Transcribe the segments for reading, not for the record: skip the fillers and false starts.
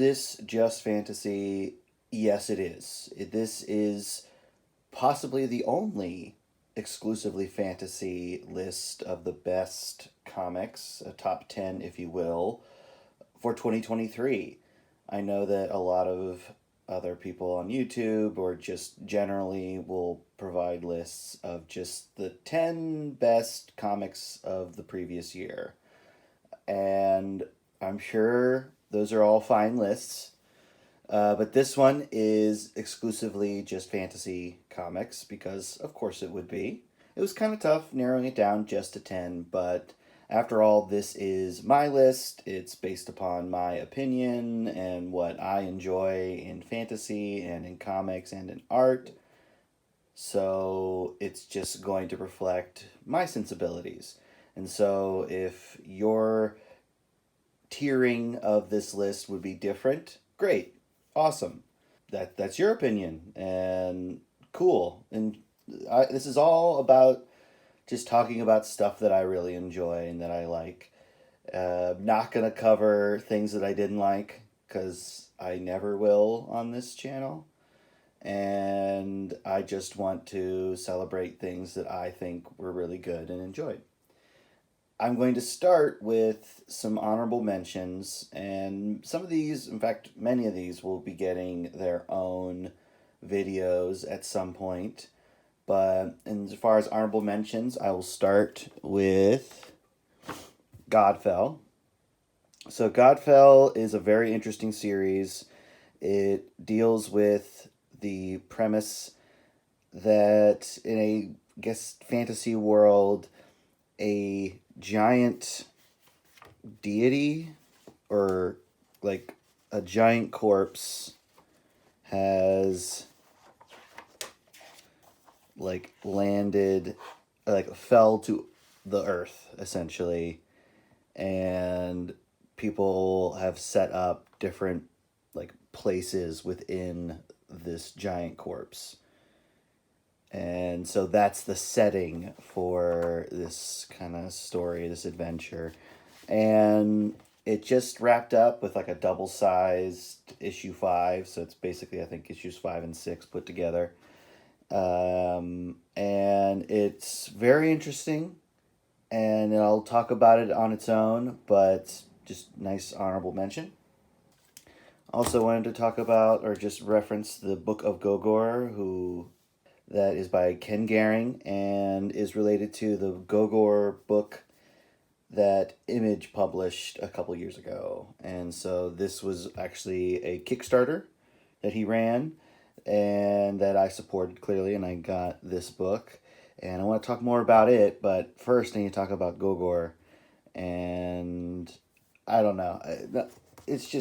this just fantasy? Yes, it is. This is possibly the only exclusively fantasy list of the best comics, a top 10, if you will, for 2023. I know that a lot of other people on YouTube or just generally will provide lists of just the 10 best comics of the previous year. And I'm sure those are all fine lists. But this one is exclusively just fantasy comics because, of course, it would be. It was kind of tough narrowing it down just to 10, but after all, this is my list. It's based upon my opinion and what I enjoy in fantasy and in comics and in art. So it's just going to reflect my sensibilities. And so if your tiering of this list would be different, great, awesome. That's your opinion and cool. And this is all about just talking about stuff that I really enjoy and that I like. Not gonna cover things that I didn't like because I never will on this channel. And I just want to celebrate things that I think were really good and enjoyed. I'm going to start with some honorable mentions, and some of these, in fact, many of these will be getting their own videos at some point. But as far as honorable mentions, I will start with Godfell. So Godfell is a very interesting series. It deals with the premise that in a, I guess, fantasy world, a giant deity or like a giant corpse has like landed, like fell to the earth essentially, and people have set up different like places within this giant corpse. And so that's the setting for this kind of story, this adventure. And it just wrapped up with like a double-sized issue 5. So it's basically, I think, issues 5 and 6 put together. And it's very interesting. And I'll talk about it on its own, but just nice honorable mention. Also wanted to talk about or just reference the Book of Gogor, that is by Ken Garing and is related to the Gogor book that Image published a couple years ago. And so this was actually a Kickstarter that he ran and that I supported clearly, and I got this book. And I want to talk more about it, but first I need to talk about Gogor. And I don't know. It's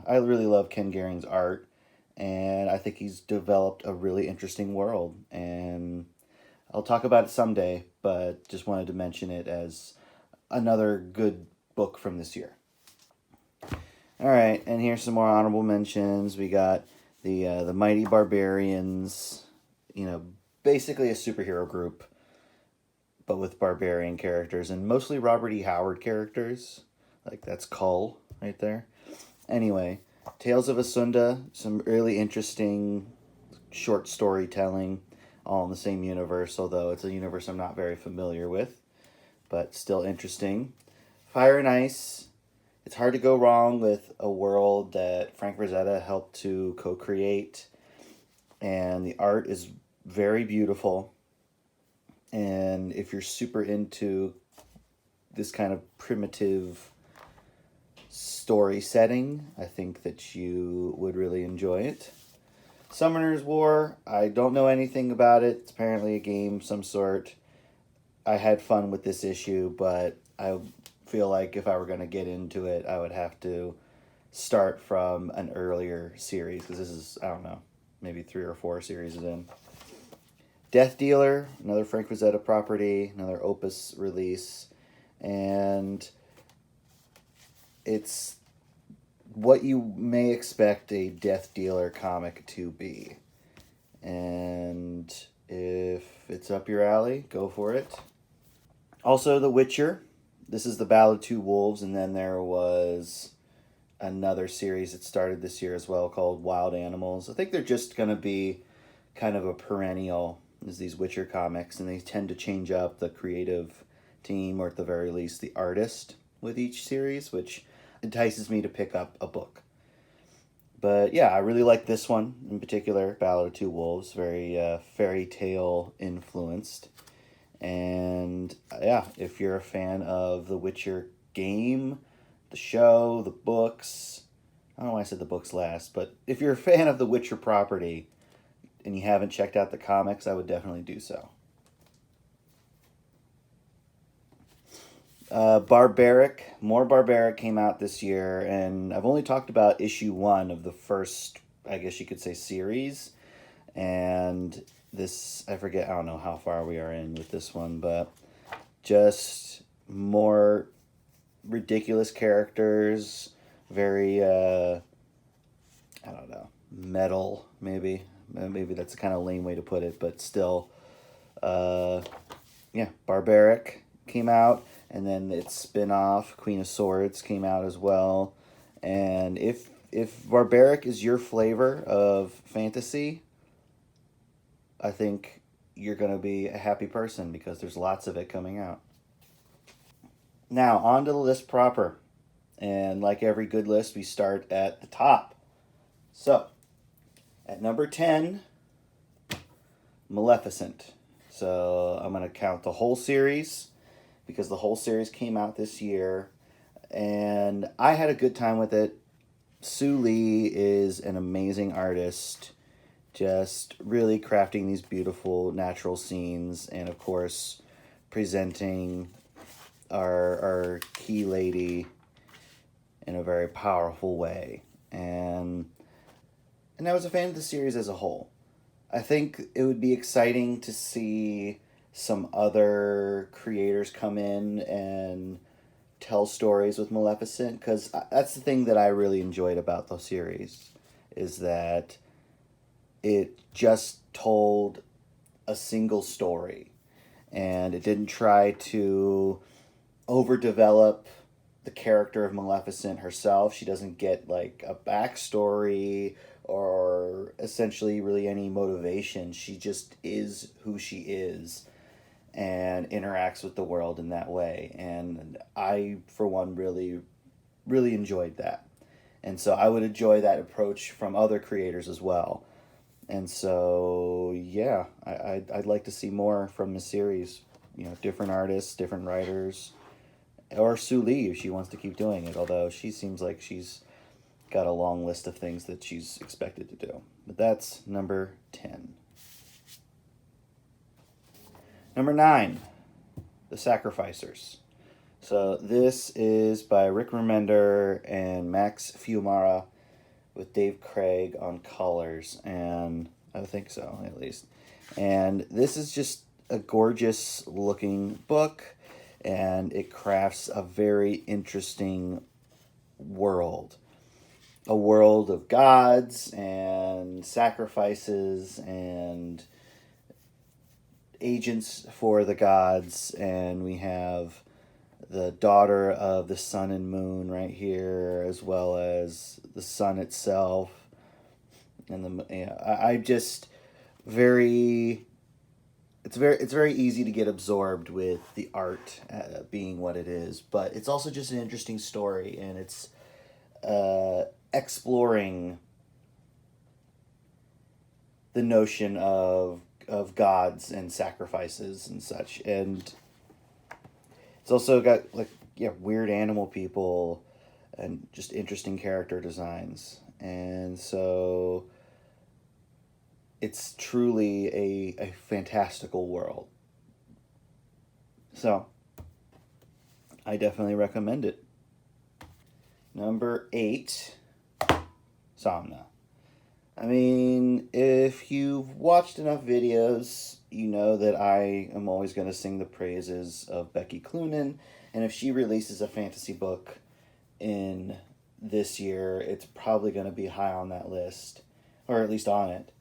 I really love Ken Garing's art. And I think he's developed a really interesting world. And I'll talk about it someday, but just wanted to mention it as another good book from this year. All right, and here's some more honorable mentions. We got the Mighty Barbarians, basically a superhero group, but with barbarian characters, and mostly Robert E. Howard characters. Like, that's Cull right there. Anyway, Tales of Asunda, some really interesting short storytelling, all in the same universe, although it's a universe I'm not very familiar with, but still interesting. Fire and Ice, it's hard to go wrong with a world that Frank Frazetta helped to co-create, and the art is very beautiful. And if you're super into this kind of primitive story setting, I think that you would really enjoy it. Summoner's War, I don't know anything about it. It's apparently a game of some sort. I had fun with this issue, but I feel like if I were going to get into it, I would have to start from an earlier series, because this is, I don't know, maybe 3 or 4 series in. Death Dealer, another Frank Frazetta property, another Opus release, and it's what you may expect a Death Dealer comic to be. And if it's up your alley, go for it. Also, The Witcher. This is the Ballad of Two Wolves, and then there was another series that started this year as well called Wild Animals. I think they're just going to be kind of a perennial as these Witcher comics, and they tend to change up the creative team, or at the very least the artist, with each series, which entices me to pick up a book. But yeah, I really like this one in particular, Ballad of Two Wolves, very fairy tale influenced. And yeah, if you're a fan of the Witcher game, the show, the books, I don't know why I said the books last, but if you're a fan of the Witcher property and you haven't checked out the comics, I would definitely do so. More Barbaric came out this year, and I've only talked about issue 1 of the first, I guess you could say, series. And this, I forget, I don't know how far we are in with this one, but just more ridiculous characters, very, I don't know, metal, maybe. Maybe that's a kind of lame way to put it, but still, yeah, Barbaric came out. And then its spin-off, Queen of Swords, came out as well. And if Barbaric is your flavor of fantasy, I think you're going to be a happy person because there's lots of it coming out. Now, on to the list proper. And like every good list, we start at the top. So, at number 10, Maleficent. So, I'm going to count the whole series, because the whole series came out this year, and I had a good time with it. Sue Lee is an amazing artist, just really crafting these beautiful natural scenes, and of course, presenting our key lady in a very powerful way. And I was a fan of the series as a whole. I think it would be exciting to see some other creators come in and tell stories with Maleficent, because that's the thing that I really enjoyed about the series, is that it just told a single story, and it didn't try to overdevelop the character of Maleficent herself. She doesn't get like a backstory or essentially really any motivation. She just is who she is and interacts with the world in that way. And I, for one, really, really enjoyed that. And so I would enjoy that approach from other creators as well. And so, yeah, I'd like to see more from the series. You know, different artists, different writers, or Sue Lee if she wants to keep doing it, although she seems like she's got a long list of things that she's expected to do. But that's number 10. Number 9, The Sacrificers. So this is by Rick Remender and Max Fiumara with Dave Craig on colors, and I think so, at least. And this is just a gorgeous looking book, and it crafts a very interesting world. A world of gods and sacrifices and agents for the gods, and we have the daughter of the sun and moon right here, as well as the sun itself, and I just very. It's very easy to get absorbed with the art being what it is, but it's also just an interesting story, and it's exploring the notion of gods and sacrifices and such. And it's also got weird animal people and just interesting character designs. And so it's truly a fantastical world. So I definitely recommend it. Number 8, Somna. I mean, if you've watched enough videos, you know that I am always going to sing the praises of Becky Cloonan, and if she releases a fantasy book in this year, it's probably going to be high on that list, or at least on it.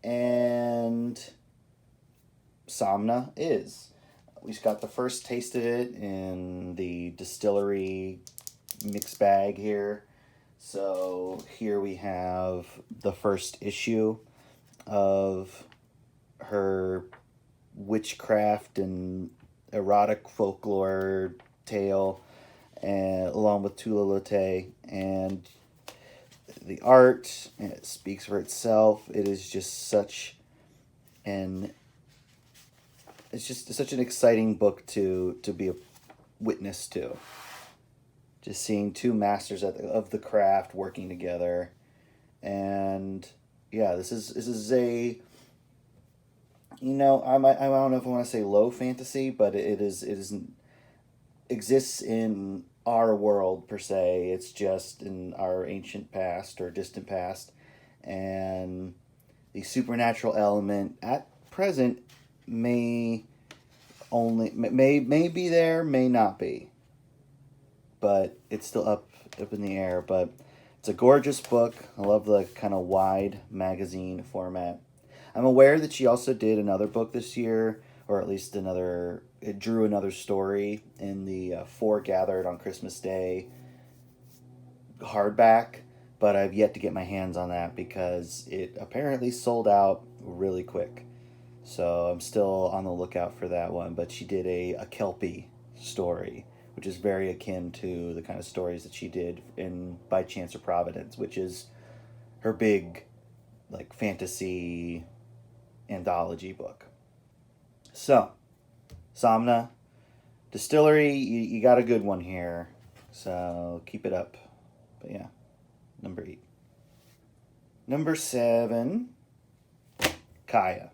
And Somna is. We got the first taste of it in the distillery mixed bag here So here we have the first issue of her witchcraft and erotic folklore tale, and along with Tula Lotte, and the art, and it speaks for itself. It is just an it's just such an exciting book to be a witness to. Just seeing two masters of the craft working together, and yeah, this is a, I don't know if I want to say low fantasy, but it exists in our world per se. It's just in our ancient past or distant past, and the supernatural element at present may may be there, may not be, but it's still up in the air. But it's a gorgeous book. I love the kind of wide magazine format. I'm aware that she also did another book this year, or at least it drew another story in the Four Gathered on Christmas Day hardback, but I've yet to get my hands on that because it apparently sold out really quick. So I'm still on the lookout for that one. But she did a Kelpie story, which is very akin to the kind of stories that she did in By Chance or Providence, which is her big, like, fantasy anthology book. So, Somna Distillery, you got a good one here. So keep it up. But yeah, number 8. Number 7, Kaya.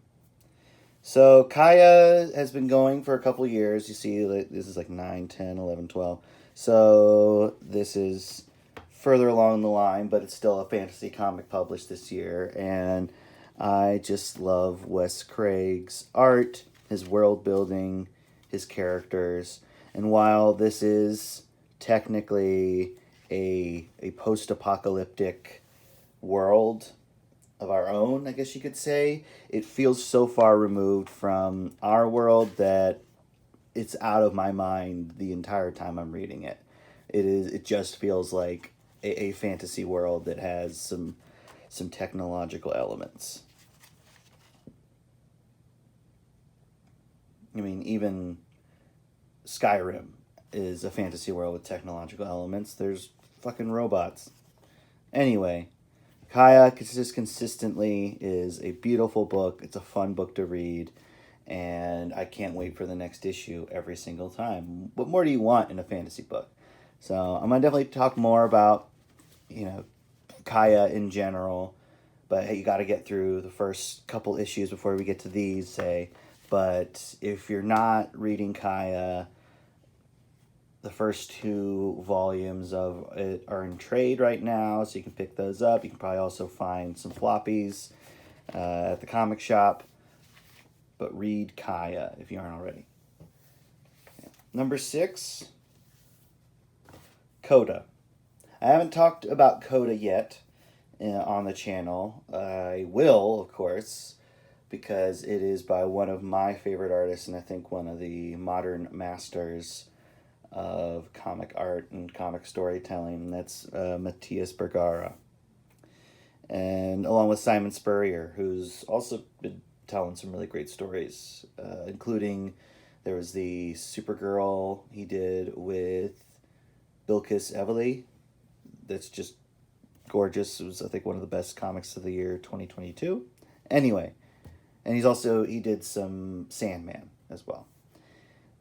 So Kaya has been going for a couple years. You see, this is like 9, 10, 11, 12. So this is further along the line, but it's still a fantasy comic published this year. And I just love Wes Craig's art, his world building, his characters. And while this is technically a post-apocalyptic world of our own, I guess you could say, it feels so far removed from our world that it's out of my mind the entire time I'm reading it. It just feels like a fantasy world that has some technological elements. I mean, even Skyrim is a fantasy world with technological elements. There's fucking robots. Anyway, Kaya just consistently is a beautiful book. It's a fun book to read, and I can't wait for the next issue every single time. What more do you want in a fantasy book? So I'm going to definitely talk more about, Kaya in general, but hey, you got to get through the first couple issues before we get to these, say. But if you're not reading Kaya, the first 2 volumes of it are in trade right now, so you can pick those up. You can probably also find some floppies at the comic shop. But read Kaya if you aren't already. Yeah. Number 6, Kota. I haven't talked about Kota yet on the channel. I will, of course, because it is by one of my favorite artists, and I think one of the modern masters of comic art and comic storytelling, and that's Matthias Bergara. And along with Simon Spurrier, who's also been telling some really great stories, including there was the Supergirl he did with Bilquis Evely. That's just gorgeous. It was, I think, one of the best comics of the year 2022. Anyway, and he did some Sandman as well.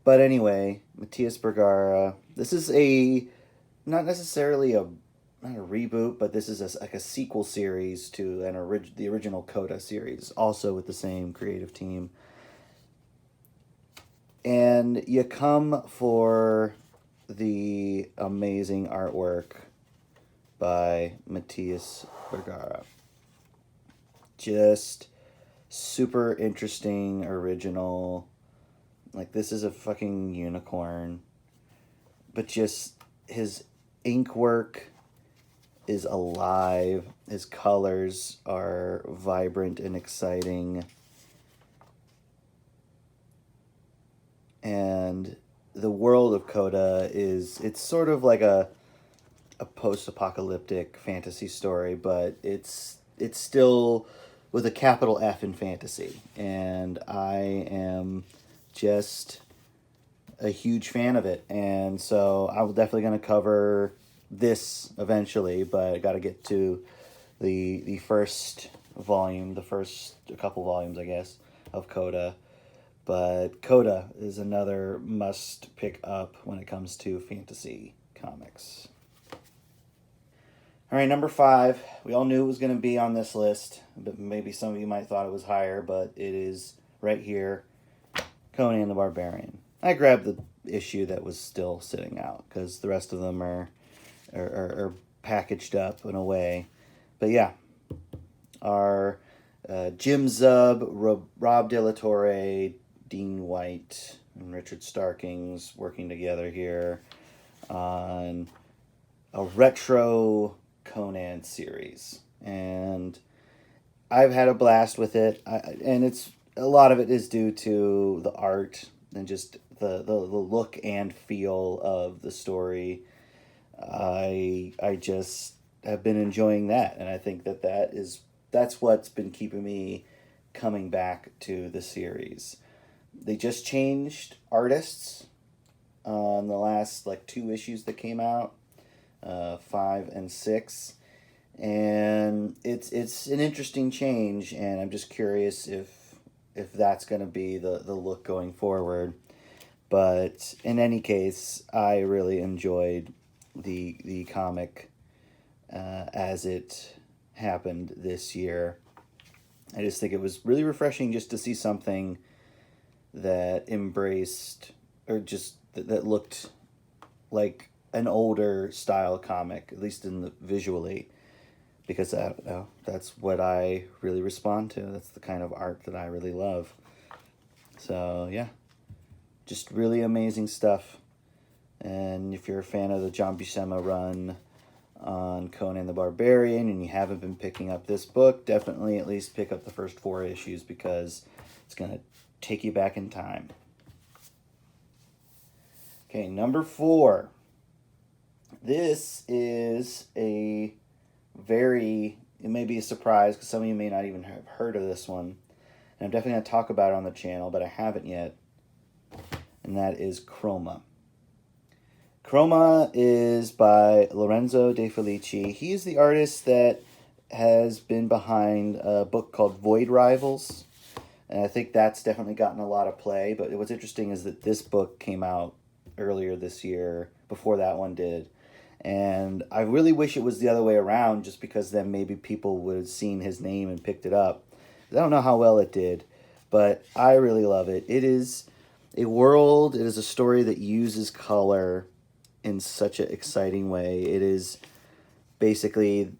But anyway, Matthias Bergara. This is not necessarily not a reboot, but this is like a sequel series to the original Kota series, also with the same creative team. And you come for the amazing artwork by Matthias Bergara. Just super interesting, original. Like, this is a fucking unicorn. But just his ink work is alive. His colors are vibrant and exciting. And the world of Kota it's sort of like a post-apocalyptic fantasy story, but it's still with a capital F in fantasy, and I am just a huge fan of it, and so I'm definitely going to cover this eventually, but I got to get to the first volume, the first couple volumes, I guess, of Kota. But Kota is another must pick up when it comes to fantasy comics. All right, number 5. We all knew it was going to be on this list, but maybe some of you might thought it was higher, but it is right here. Conan the Barbarian. I grabbed the issue that was still sitting out because the rest of them are packaged up in a way. But yeah, our Jim Zub, Rob De La Torre, Dean White, and Richard Starkings working together here on a retro Conan series, and I've had a blast with it. And it's a lot of it is due to the art and just the look and feel of the story. I just have been enjoying that, and I think that's what's been keeping me coming back to the series. They just changed artists on the last 2 issues that came out, 5 and 6, and it's an interesting change, and I'm just curious if that's going to be the look going forward. But in any case, I really enjoyed the comic as it happened this year. I just think it was really refreshing just to see something that embraced, or just that looked like an older style comic, at least in the visually, because I don't know, that's what I really respond to. That's the kind of art that I really love. So yeah, just really amazing stuff. And if you're a fan of the John Buscema run on Conan the Barbarian and you haven't been picking up this book, definitely at least pick up the first 4 issues because it's going to take you back in time. Okay, number 4. This is it may be a surprise because some of you may not even have heard of this one. And I'm definitely going to talk about it on the channel, but I haven't yet. And that is Chroma. Chroma is by Lorenzo De Felici. He is the artist that has been behind a book called Void Rivals. And I think that's definitely gotten a lot of play. But what's interesting is that this book came out earlier this year, before that one did. And I really wish it was the other way around, just because then maybe people would have seen his name and picked it up. I don't know how well it did, but I really love it. It is a world, it is a story that uses color in such an exciting way. It is basically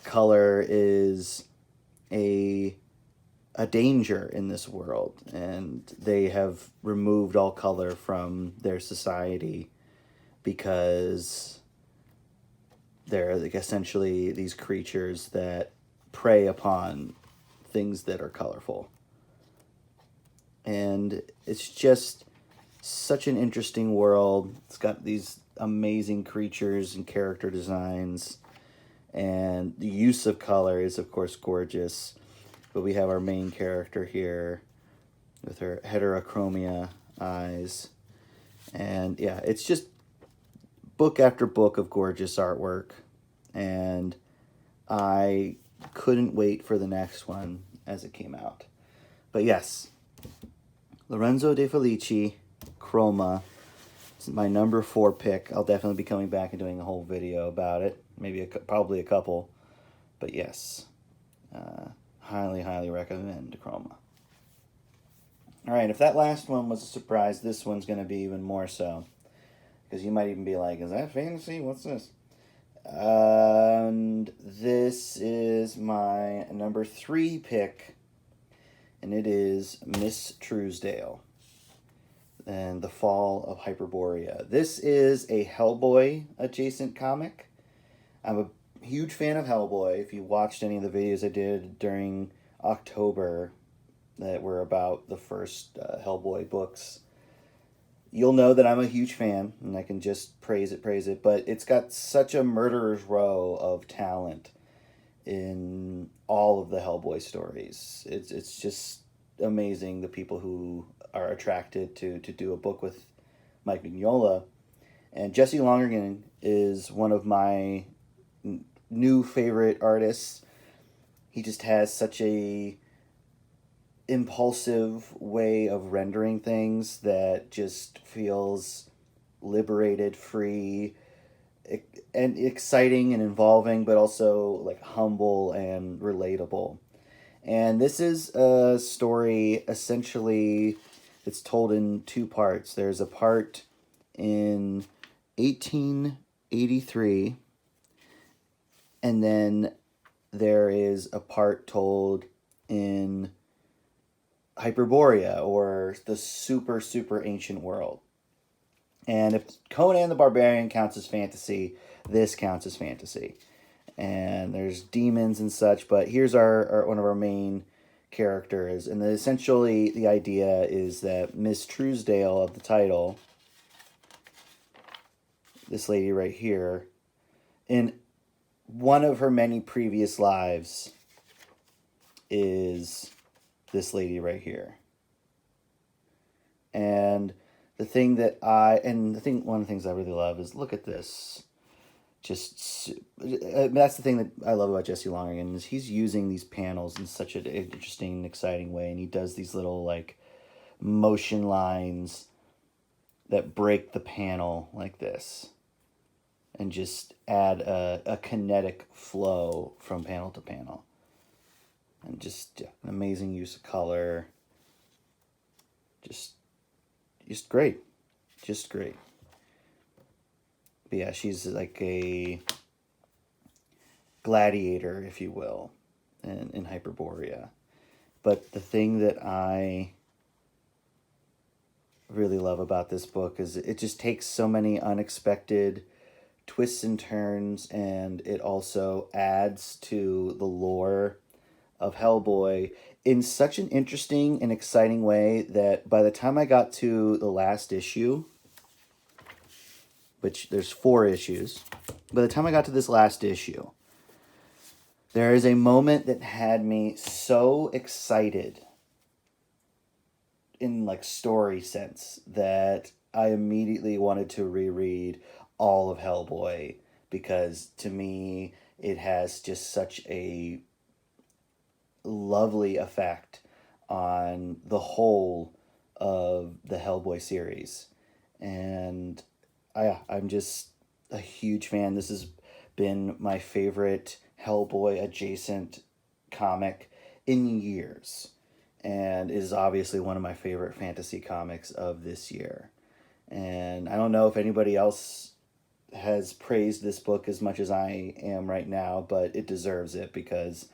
color is a danger in this world, and they have removed all color from their society because they're essentially these creatures that prey upon things that are colorful. And it's just such an interesting world. It's got these amazing creatures and character designs, and the use of color is of course gorgeous. But we have our main character here with her heterochromia eyes, and yeah, it's just book after book of gorgeous artwork, and I couldn't wait for the next one as it came out. But yes, Lorenzo De Felici, Chroma. It's my number 4 pick. I'll definitely be coming back and doing a whole video about it. Maybe probably a couple. But yes, highly recommend Chroma. All right, if that last one was a surprise, this one's going to be even more so. Because you might even be like, is that fantasy? What's this? And this is my number 3 pick. And it is Miss Trusdale and the Fall of Hyperborea. This is a Hellboy adjacent comic. I'm a huge fan of Hellboy. If you watched any of the videos I did during October that were about the first Hellboy books, you'll know that I'm a huge fan, and I can just praise it. But it's got such a murderer's row of talent in all of the Hellboy stories. It's just amazing the people who are attracted to do a book with Mike Mignola. And Jesse Lonergan is one of my new favorite artists. He just has such a impulsive way of rendering things that just feels liberated, free, and exciting and involving, but also like humble and relatable. And this is a story essentially it's told in two parts. There's a part in 1883, and then there is a part told in Hyperborea, or the super, super ancient world. And if Conan the Barbarian counts as fantasy, this counts as fantasy. And there's demons and such, but here's our one of our main characters. And essentially the idea is that Miss Trusdale of the title, this lady right here, in one of her many previous lives is this lady right here. And one of the things I really love is, look at this. That's the thing that I love about Jesse Lonergan, is he's using these panels in such an interesting and exciting way, and he does these little like motion lines that break the panel like this and just add a kinetic flow from panel to panel. And just an amazing use of color. Just great. Just great. But yeah, she's like a gladiator, if you will, in Hyperborea. But the thing that I really love about this book is it just takes so many unexpected twists and turns, and it also adds to the lore of Hellboy in such an interesting and exciting way that by the time I got to the last issue, which there's 4 issues, by the time I got to this last issue, there is a moment that had me so excited in like story sense that I immediately wanted to reread all of Hellboy, because to me it has just such a lovely effect on the whole of the Hellboy series. And I'm just a huge fan. This has been my favorite Hellboy adjacent comic in years, and is obviously one of my favorite fantasy comics of this year. And I don't know if anybody else has praised this book as much as I am right now, but it deserves it, because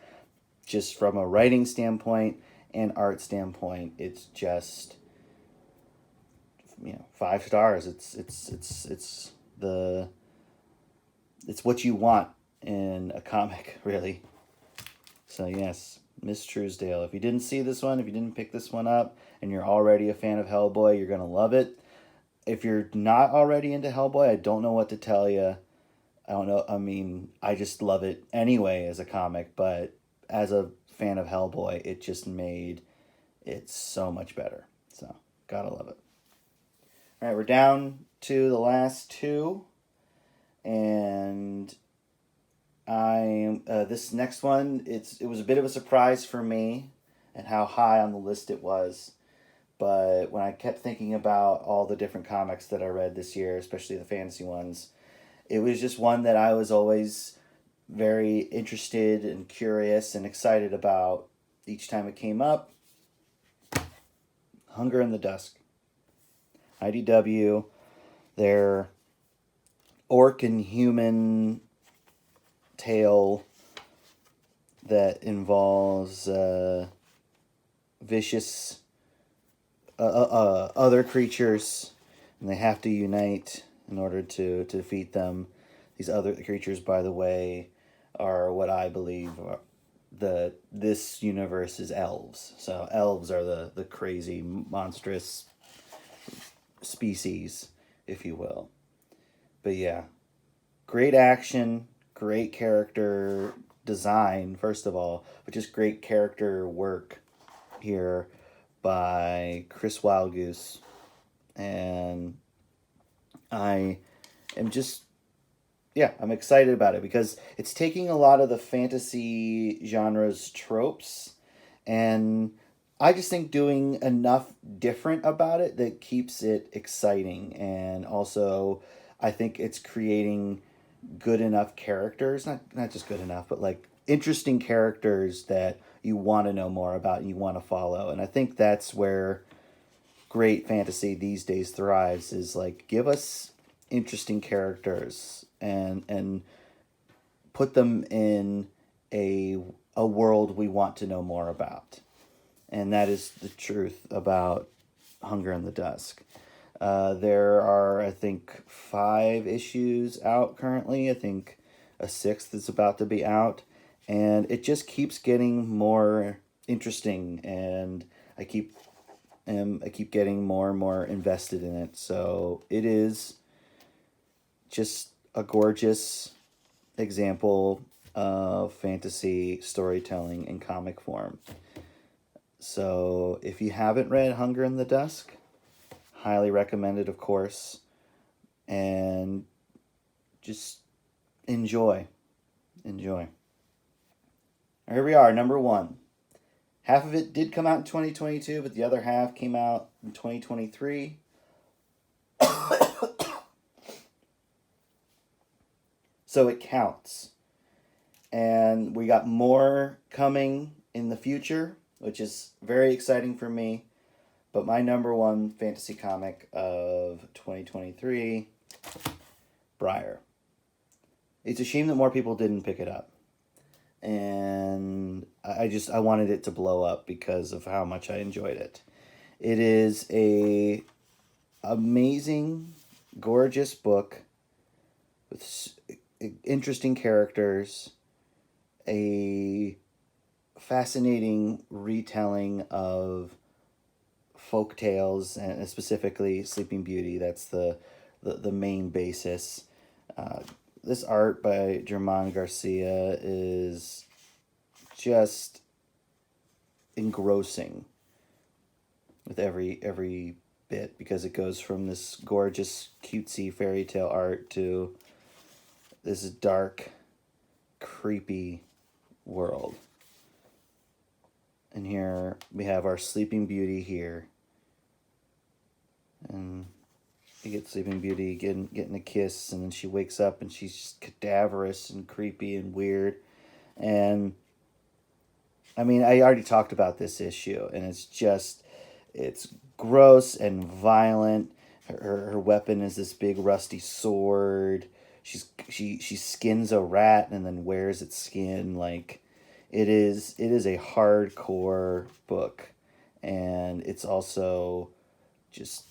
just from a writing standpoint and art standpoint, it's just, 5 stars. It's what you want in a comic, really. So yes, Miss Trusdale. If you didn't see this one, if you didn't pick this one up, and you're already a fan of Hellboy, you're gonna love it. If you're not already into Hellboy, I don't know what to tell you. I don't know. I mean, I just love it anyway as a comic, but as a fan of Hellboy, it just made it so much better. So, gotta love it. All right, we're down to the last 2, and this next one, it was a bit of a surprise for me and how high on the list it was. But when I kept thinking about all the different comics that I read this year, especially the fantasy ones, it was just one that I was always very interested and curious and excited about each time it came up. Hunger in the Dusk. IDW, their orc and human tale that involves vicious other creatures, and they have to unite in order to defeat them. These other creatures, by the way, are what I believe are this universe's elves. So elves are the crazy, monstrous species, if you will. But yeah, great action, great character design, first of all, but just great character work here by Chris Wildgoose. And I am just, yeah, I'm excited about it because it's taking a lot of the fantasy genre's tropes and I just think doing enough different about it that keeps it exciting. And also, I think it's creating good enough characters, not just good enough, but like interesting characters that you want to know more about and you want to follow. And I think that's where great fantasy these days thrives, is like give us interesting characters and put them in a world we want to know more about. And that is the truth about Hunger in the Dusk. There are, I think, 5 issues out currently. I think a 6th is about to be out. And it just keeps getting more interesting. And I keep getting more and more invested in it. So it is just a gorgeous example of fantasy storytelling in comic form. So if you haven't read Hunger in the Dusk, highly recommended, of course. And just enjoy. Enjoy. Here we are, number 1. Half of it did come out in 2022, but the other half came out in 2023. So it counts. And we got more coming in the future, which is very exciting for me. But my number 1 fantasy comic of 2023, Brier. It's a shame that more people didn't pick it up. And I wanted it to blow up because of how much I enjoyed it. It is a amazing, gorgeous book with interesting characters, a fascinating retelling of folk tales, and specifically Sleeping Beauty. That's the main basis. This art by Germán Garcia is just engrossing with every bit, because it goes from this gorgeous cutesy fairy tale art to this dark, creepy world. And here we have our Sleeping Beauty here. And you get Sleeping Beauty getting a kiss, and then she wakes up and she's just cadaverous and creepy and weird. And I mean, I already talked about this issue, and it's gross and violent. Her weapon is this big rusty sword. She skins a rat and then wears its skin. Like, it is a hardcore book, and it's also just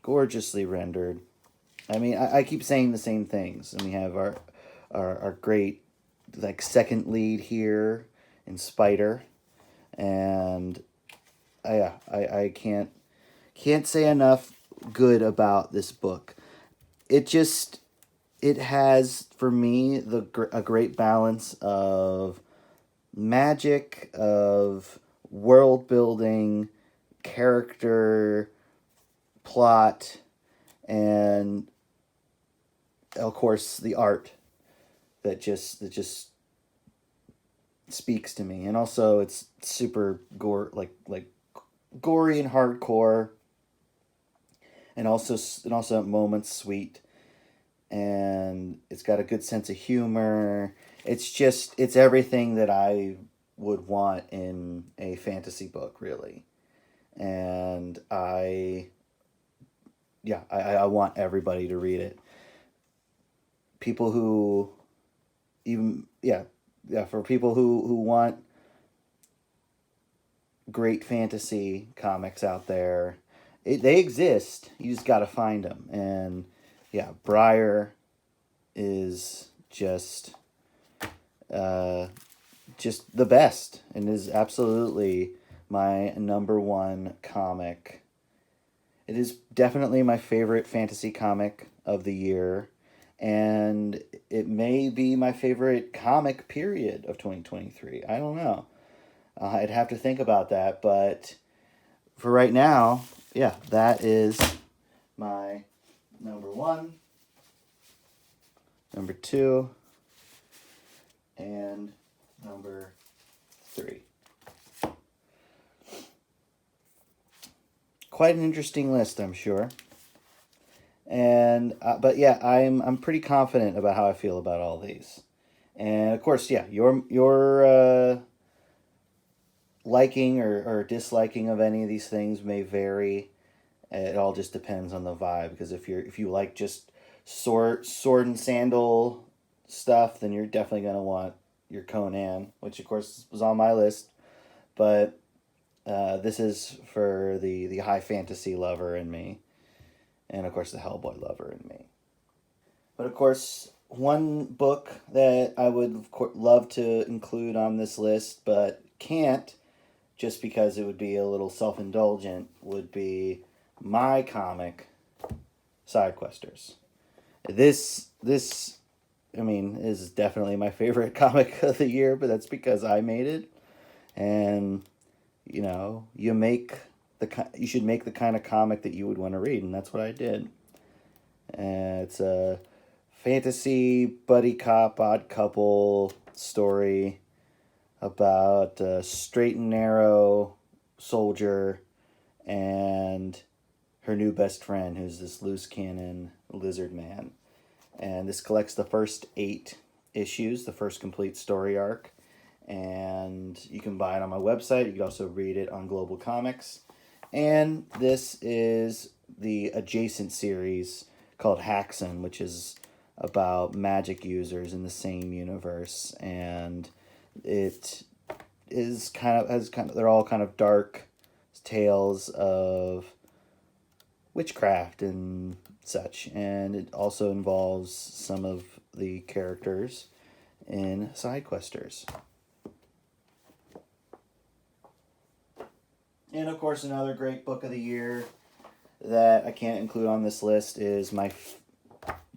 gorgeously rendered. I mean, I keep saying the same things, and we have our great like second lead here in Spider, and I can't say enough good about this book. It has for me a great balance of magic, of world building, character, plot, and of course the art that just speaks to me. And also it's super gory and hardcore, and also at moments sweet, and it's got a good sense of humor. It's everything that I would want in a fantasy book, really. And I want everybody to read it. People who for people who want great fantasy comics out there, they exist. You just got to find them. And yeah, Brier is just the best, and is absolutely my number 1 comic It is definitely my favorite fantasy comic of the year, and it may be my favorite comic period of 2023. I don't know. I'd have to think about that, but for right now, yeah, that is my number one, number two, and number three. Quite an interesting list, I'm sure. And but yeah, I'm pretty confident about how I feel about all these. And of course, yeah, your liking or disliking of any of these things may vary. It all just depends on the vibe. Because if you like just sword and sandal stuff, then you're definitely gonna want your Conan, which of course was on my list. But this is for the high fantasy lover in me, and of course the Hellboy lover in me. But of course, one book that I would love to include on this list, but can't, just because it would be a little self-indulgent, would be my comic, Sidequesters. This, I mean, is definitely my favorite comic of the year, but that's because I made it, and you know, you should make the kind of comic that you would want to read, and that's what I did. And it's a fantasy buddy cop odd couple story about a straight and narrow soldier and her new best friend, who's this loose cannon lizard man. And this collects the first 8 issues, the first complete story arc. And you can buy it on my website. You can also read it on Global Comics. And this is the adjacent series called Haxon, which is about magic users in the same universe. And it is they're all kind of dark tales of witchcraft and such. And it also involves some of the characters in Sidequesters. And of course, another great book of the year that I can't include on this list is my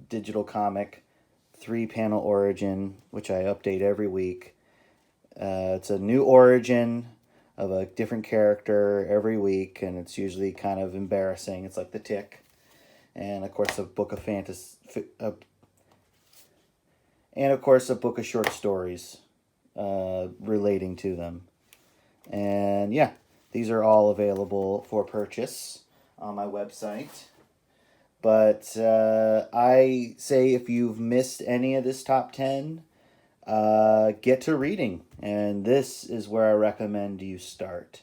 digital comic, 3-panel origin, which I update every week. It's a new origin of a different character every week, and it's usually kind of embarrassing. It's like The Tick. And of course, a book of fantasy, and of course, a book of short stories relating to them. And yeah, these are all available for purchase on my website. But I say if you've missed any of this top 10, get to reading. And this is where I recommend you start.